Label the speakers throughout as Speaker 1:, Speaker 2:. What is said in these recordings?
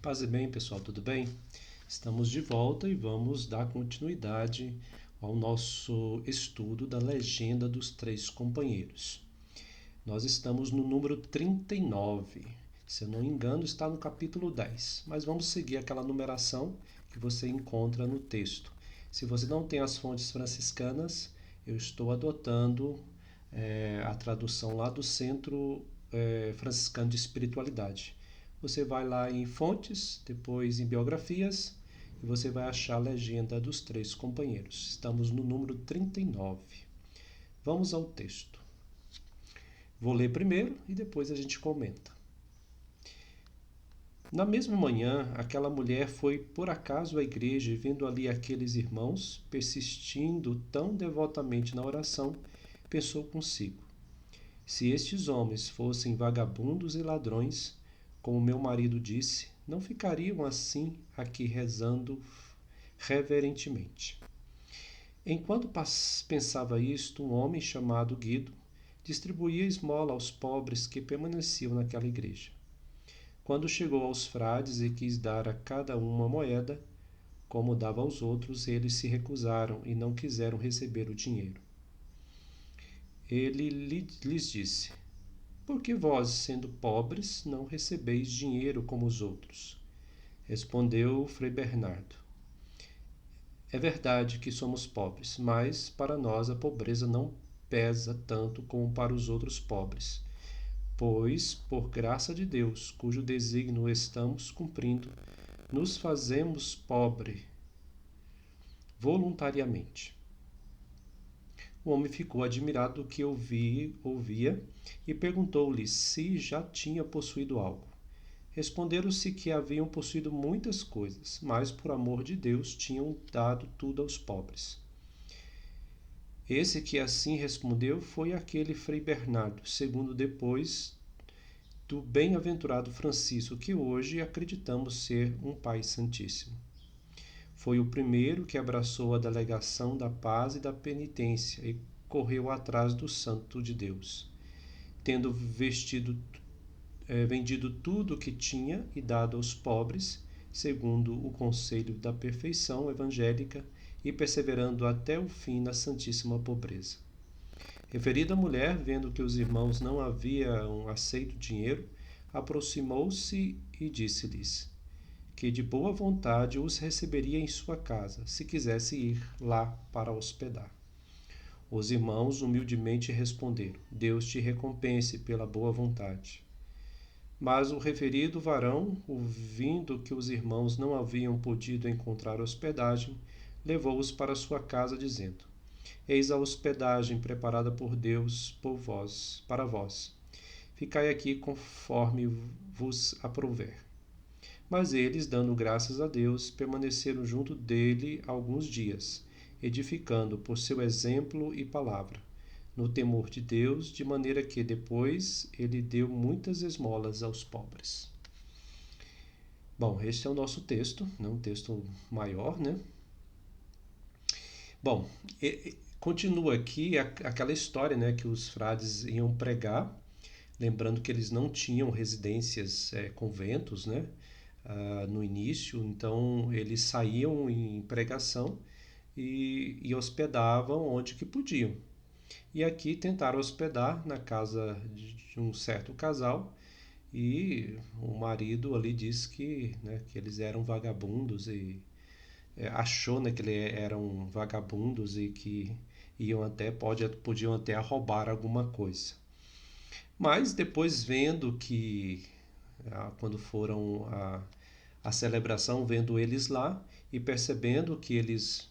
Speaker 1: Paz e bem, pessoal, tudo bem? Estamos de volta e vamos dar continuidade ao nosso estudo da Legenda dos Três Companheiros. Nós estamos no número 39. Se eu não me engano, está no capítulo 10, mas vamos seguir aquela numeração que você encontra no texto. Se você não tem as fontes franciscanas, eu estou adotando a tradução lá do Centro Franciscano de Espiritualidade. Você vai lá em fontes, depois em biografias, e você vai achar a legenda dos três companheiros. Estamos no número 39. Vamos ao texto. Vou ler primeiro e depois a gente comenta. Na mesma manhã, aquela mulher foi por acaso à igreja e vendo ali aqueles irmãos, persistindo tão devotamente na oração, pensou consigo: se estes homens fossem vagabundos e ladrões, como meu marido disse, não ficariam assim aqui rezando reverentemente. Enquanto pensava isto, um homem chamado Guido distribuía esmola aos pobres que permaneciam naquela igreja. Quando chegou aos frades e quis dar a cada um uma moeda, como dava aos outros, eles se recusaram e não quiseram receber o dinheiro. Ele lhes disse: por que vós, sendo pobres, não recebeis dinheiro como os outros? Respondeu Frei Bernardo: é verdade que somos pobres, mas para nós a pobreza não pesa tanto como para os outros pobres, pois, por graça de Deus, cujo desígnio estamos cumprindo, nos fazemos pobre voluntariamente. O homem ficou admirado do que ouvia e perguntou-lhe se já tinha possuído algo. Responderam-se que haviam possuído muitas coisas, mas por amor de Deus tinham dado tudo aos pobres. Esse que assim respondeu foi aquele Frei Bernardo, segundo depois do bem-aventurado Francisco, que hoje acreditamos ser um Pai Santíssimo. Foi o primeiro que abraçou a delegação da paz e da penitência e correu atrás do Santo de Deus, tendo vendido tudo o que tinha e dado aos pobres, segundo o conselho da perfeição evangélica, e perseverando até o fim na santíssima pobreza. Referida mulher, vendo que os irmãos não haviam aceito dinheiro, aproximou-se e disse-lhes que de boa vontade os receberia em sua casa, se quisesse ir lá para hospedar. Os irmãos humildemente responderam: Deus te recompense pela boa vontade. Mas o referido varão, ouvindo que os irmãos não haviam podido encontrar hospedagem, levou-os para sua casa, dizendo: eis a hospedagem preparada por Deus para vós. Ficai aqui conforme vos aprouver. Mas eles, dando graças a Deus, permaneceram junto dele alguns dias, edificando por seu exemplo e palavra, no temor de Deus, de maneira que depois ele deu muitas esmolas aos pobres. Bom, este é o nosso texto, né? Um texto maior, né? Bom, continua aqui aquela história, né, que os frades iam pregar, lembrando que eles não tinham residências, conventos, né, no início, então eles saíam em pregação e hospedavam onde que podiam. E aqui tentaram hospedar na casa de um certo casal e o marido ali disse que, né, que eles eram vagabundos e achou, né, que eles eram vagabundos e que podiam até roubar alguma coisa. Mas depois vendo que quando foram a celebração, vendo eles lá e percebendo que eles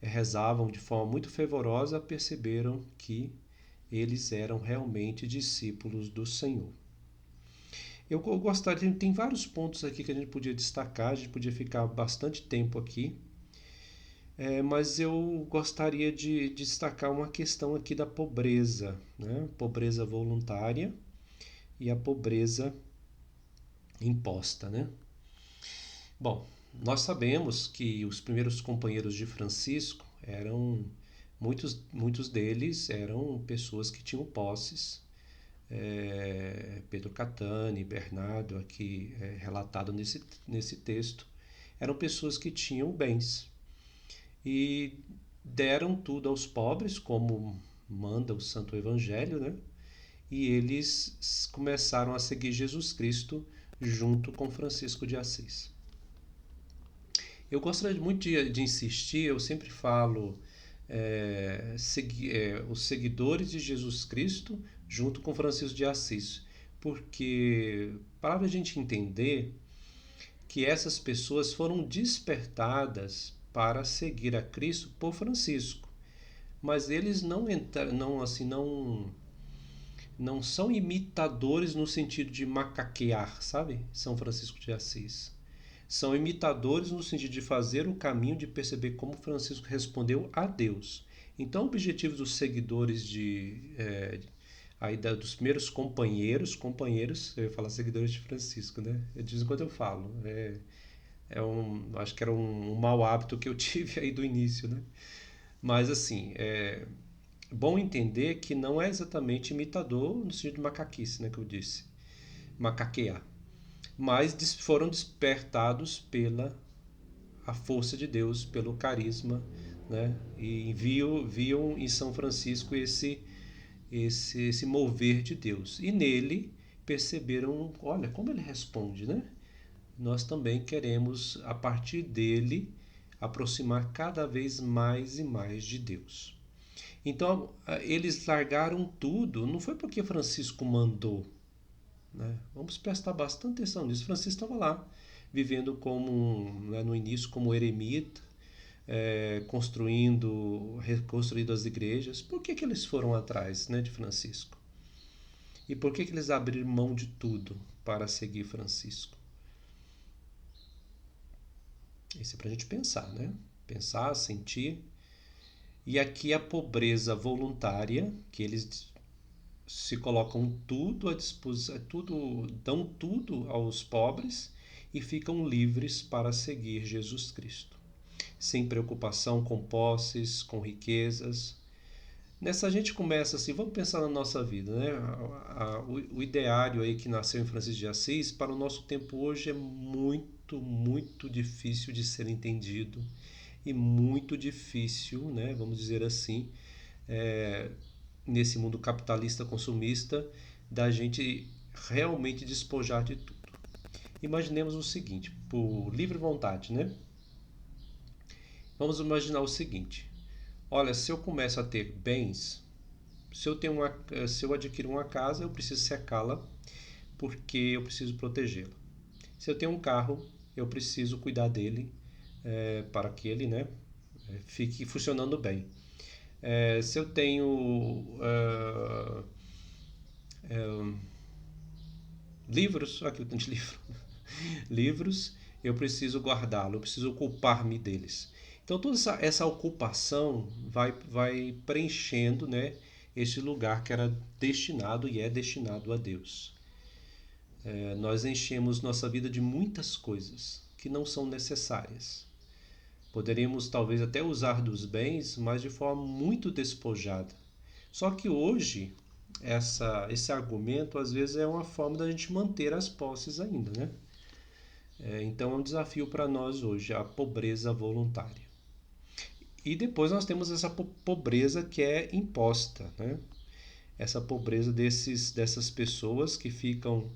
Speaker 1: rezavam de forma muito fervorosa, perceberam que eles eram realmente discípulos do Senhor. Eu gostaria, tem vários pontos aqui que a gente podia destacar, a gente podia ficar bastante tempo aqui, mas eu gostaria de destacar uma questão aqui da pobreza, né? Pobreza voluntária e a pobreza imposta, né? Bom, nós sabemos que os primeiros companheiros de Francisco muitos deles eram pessoas que tinham posses, Pedro Catani, Bernardo, aqui relatado nesse texto, eram pessoas que tinham bens e deram tudo aos pobres, como manda o Santo Evangelho, né? E eles começaram a seguir Jesus Cristo junto com Francisco de Assis. Eu gostaria muito de insistir, eu sempre falo os seguidores de Jesus Cristo junto com Francisco de Assis, porque para a gente entender que essas pessoas foram despertadas para seguir a Cristo por Francisco, mas eles não entraram, não são imitadores no sentido de macaquear, sabe? São Francisco de Assis. São imitadores no sentido de fazer o caminho de perceber como Francisco respondeu a Deus. Então, o objetivo dos seguidores dos primeiros companheiros, eu ia falar seguidores de Francisco, né? De vez em quando eu falo. Acho que era um mau hábito que eu tive aí do início, né? Mas assim, bom entender que não é exatamente imitador no sentido de macaquice, né, que eu disse, macaquear, mas foram despertados pela a força de Deus, pelo carisma, né, e viam em São Francisco esse mover de Deus, e nele perceberam, olha como ele responde, né? Nós também queremos a partir dele aproximar cada vez mais e mais de Deus. Então, eles largaram tudo, não foi porque Francisco mandou, né? Vamos prestar bastante atenção nisso. Francisco estava lá, vivendo no início como eremita, reconstruindo as igrejas. Por que eles foram atrás, né, de Francisco? E por que eles abriram mão de tudo para seguir Francisco? Isso é para a gente pensar, né? Pensar, sentir. E aqui a pobreza voluntária, que eles se colocam tudo à disposição, dão tudo aos pobres e ficam livres para seguir Jesus Cristo, sem preocupação com posses, com riquezas. Nessa a gente começa assim, vamos pensar na nossa vida, né? O ideário aí que nasceu em Francisco de Assis para o nosso tempo hoje é muito, muito difícil de ser entendido e muito difícil, né? Vamos dizer assim, é, nesse mundo capitalista consumista, da gente realmente despojar de tudo. Imaginemos o seguinte, por livre vontade, né? Vamos imaginar o seguinte: olha, se eu começo a ter bens, se eu adquiro uma casa, eu preciso secá-la porque eu preciso protegê-la. Se eu tenho um carro, eu preciso cuidar dele para que ele, né, fique funcionando bem. Se eu tenho livros, aqui eu tenho de livro, livros, eu preciso guardá-lo, eu preciso ocupar-me deles. Então toda essa ocupação vai preenchendo, né, esse lugar que era destinado e é destinado a Deus. Nós enchemos nossa vida de muitas coisas que não são necessárias. Poderíamos talvez até usar dos bens, mas de forma muito despojada. Só que hoje esse argumento às vezes é uma forma da gente manter as posses ainda, né? Então é um desafio para nós hoje, a pobreza voluntária. E depois nós temos essa pobreza que é imposta, né? Essa pobreza dessas pessoas que ficam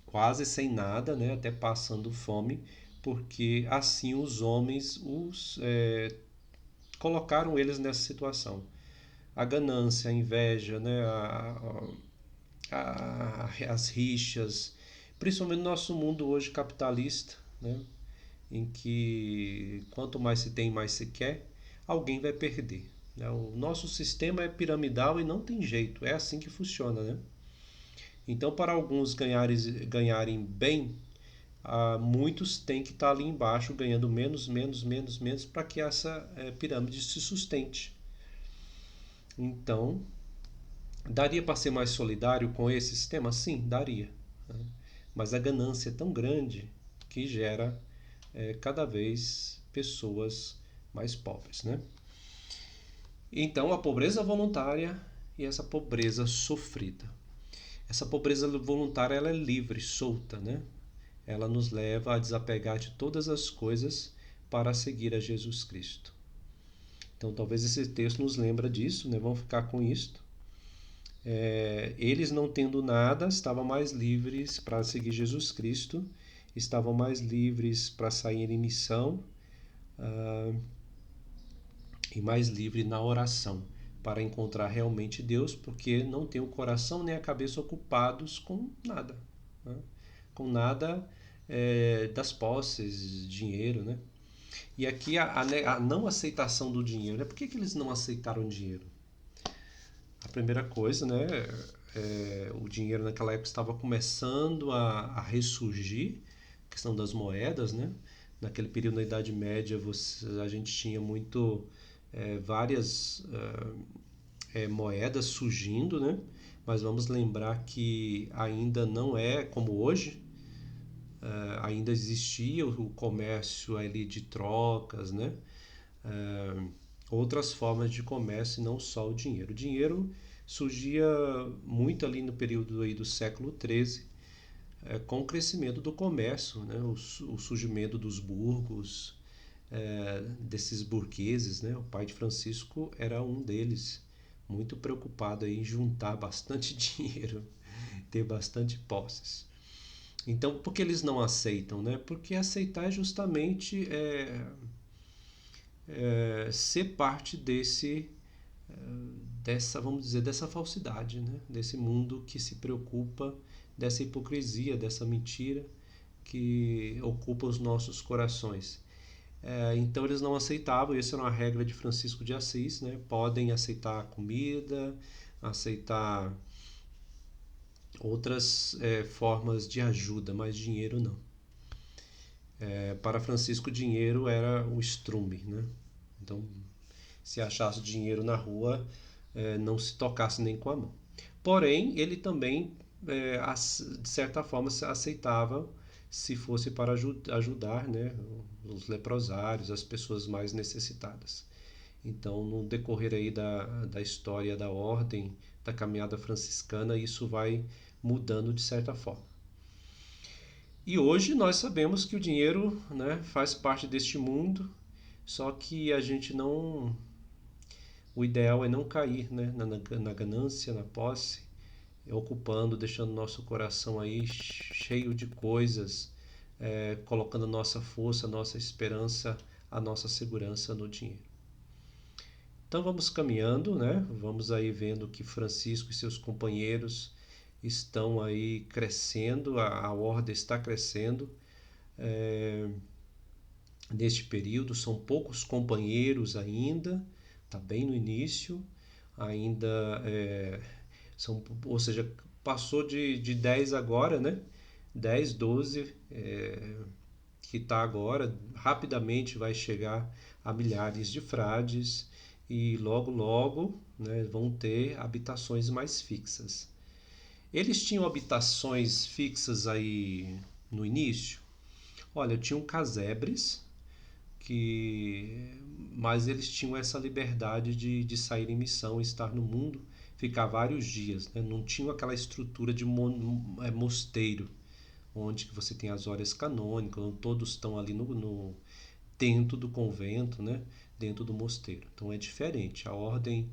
Speaker 1: quase sem nada, né? Até passando fome, porque assim os homens colocaram eles nessa situação. A ganância, a inveja, né? As rixas, principalmente no nosso mundo hoje capitalista, né? Em que quanto mais se tem, mais se quer, alguém vai perder. Né? O nosso sistema é piramidal e não tem jeito, é assim que funciona. Né? Então, para alguns ganharem bem, muitos têm que estar ali embaixo ganhando menos, menos, menos, menos para que essa pirâmide se sustente. Então, daria para ser mais solidário com esse sistema? Sim, daria. Né? Mas a ganância é tão grande que gera cada vez pessoas mais pobres. Né? Então, a pobreza voluntária e essa pobreza sofrida. Essa pobreza voluntária ela é livre, solta, né? Ela nos leva a desapegar de todas as coisas para seguir a Jesus Cristo. Então, talvez esse texto nos lembra disso, né? Vamos ficar com isto. Eles não tendo nada, estavam mais livres para seguir Jesus Cristo, estavam mais livres para sair em missão, e mais livre na oração, para encontrar realmente Deus, porque não tem o coração nem a cabeça ocupados com nada, né? Com nada das posses, dinheiro, né? E aqui a não aceitação do dinheiro, né? Por que eles não aceitaram dinheiro? A primeira coisa, né? O dinheiro naquela época estava começando a ressurgir, a questão das moedas, né? Naquele período da Idade Média, a gente tinha várias moedas surgindo, né? Mas vamos lembrar que ainda não é como hoje. Ainda existia o comércio ali de trocas, né? Outras formas de comércio e não só o dinheiro. O dinheiro surgia muito ali no período aí do século XIII, com o crescimento do comércio, né? O surgimento dos burgos, desses burgueses, né? O pai de Francisco era um deles, muito preocupado aí em juntar bastante dinheiro, ter bastante posses. Então, por que eles não aceitam, né? Porque aceitar é justamente ser parte vamos dizer, dessa falsidade, né? Desse mundo que se preocupa, dessa hipocrisia, dessa mentira que ocupa os nossos corações. Então eles não aceitavam, isso era uma regra de Francisco de Assis, né? Podem aceitar comida, aceitar outras formas de ajuda, mas dinheiro não. Para Francisco, dinheiro era o estrume, né? Então, se achasse dinheiro na rua, não se tocasse nem com a mão. Porém, ele também, de certa forma, se aceitava se fosse para ajudar, né, os leprosários, as pessoas mais necessitadas. Então, no decorrer aí da história da ordem, da caminhada franciscana, isso vai mudando de certa forma. E hoje nós sabemos que o dinheiro, né, faz parte deste mundo, só que a gente não. O ideal é não cair, né, na ganância, na posse, ocupando, deixando nosso coração aí cheio de coisas, colocando nossa força, nossa esperança, a nossa segurança no dinheiro. Então vamos caminhando, né? Vamos aí vendo que Francisco e seus companheiros estão aí crescendo, a ordem está crescendo. Neste período são poucos companheiros ainda, está bem no início, ainda ou seja, passou de 10 agora, né? 10, 12, que está agora, rapidamente vai chegar a milhares de frades e logo, logo, né, vão ter habitações mais fixas. Eles tinham habitações fixas aí no início? Olha, tinham casebres, mas eles tinham essa liberdade de sair em missão, estar no mundo, ficar vários dias, né? Não tinham aquela estrutura de mosteiro, onde que você tem as horas canônicas, onde todos estão ali dentro do convento, né? Dentro do mosteiro. Então é diferente. A ordem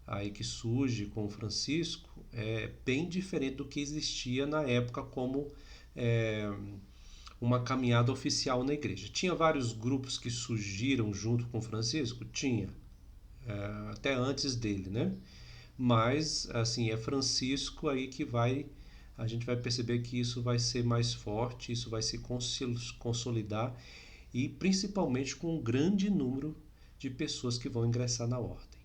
Speaker 1: aí que surge com Francisco é bem diferente do que existia na época como uma caminhada oficial na igreja. Tinha vários grupos que surgiram junto com Francisco? Tinha, até antes dele, né? Mas, assim, é Francisco aí que a gente vai perceber que isso vai ser mais forte, isso vai se consolidar e principalmente com um grande número de pessoas que vão ingressar na ordem.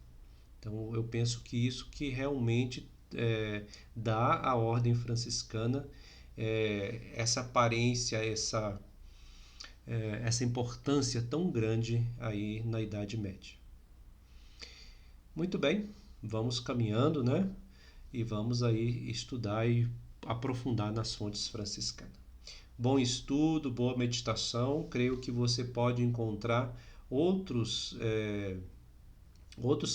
Speaker 1: Então, eu penso que isso que realmente dá à ordem franciscana essa aparência, essa importância tão grande aí na Idade Média. Muito bem, vamos caminhando, né? E vamos aí estudar e aprofundar nas fontes franciscanas. Bom estudo, boa meditação. Creio que você pode encontrar outros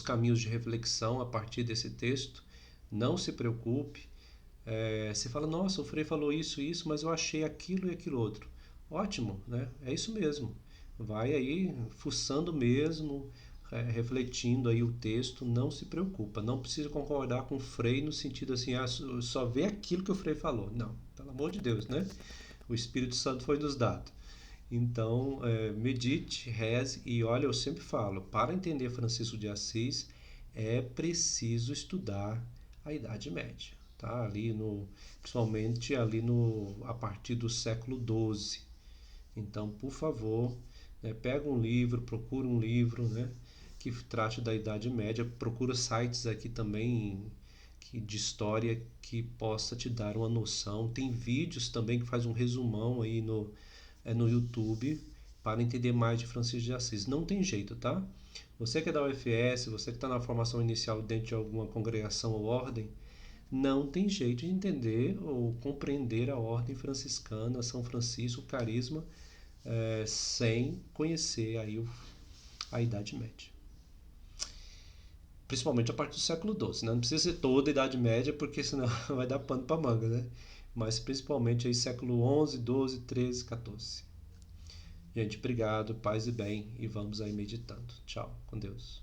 Speaker 1: caminhos de reflexão a partir desse texto Não se preocupe. Você fala, nossa, o Frei falou isso, mas eu achei aquilo e aquilo outro. Ótimo, né? É isso mesmo. Vai aí fuçando mesmo, refletindo aí o texto, não se preocupa. Não precisa concordar com o Frei no sentido assim, só vê aquilo que o Frei falou. Não, pelo amor de Deus, né? O Espírito Santo foi nos dado. Então, medite, reze e olha, eu sempre falo, para entender Francisco de Assis é preciso estudar a Idade Média, tá? Principalmente ali a partir do século XII. Então, por favor, né, pega um livro, procura um livro, né, que trate da Idade Média, procura sites aqui também de história que possa te dar uma noção. Tem vídeos também que faz um resumão aí no YouTube para entender mais de Francisco de Assis. Não tem jeito, tá? Você que é da UFS, você que está na formação inicial dentro de alguma congregação ou ordem, não tem jeito de entender ou compreender a ordem franciscana, São Francisco, o carisma, sem conhecer aí a Idade Média. Principalmente a partir do século XII, né? Não precisa ser toda a Idade Média, porque senão vai dar pano para manga, né? Mas principalmente aí século XI, XII, XIII, XIV. Gente, obrigado, paz e bem, e vamos aí meditando. Tchau, com Deus.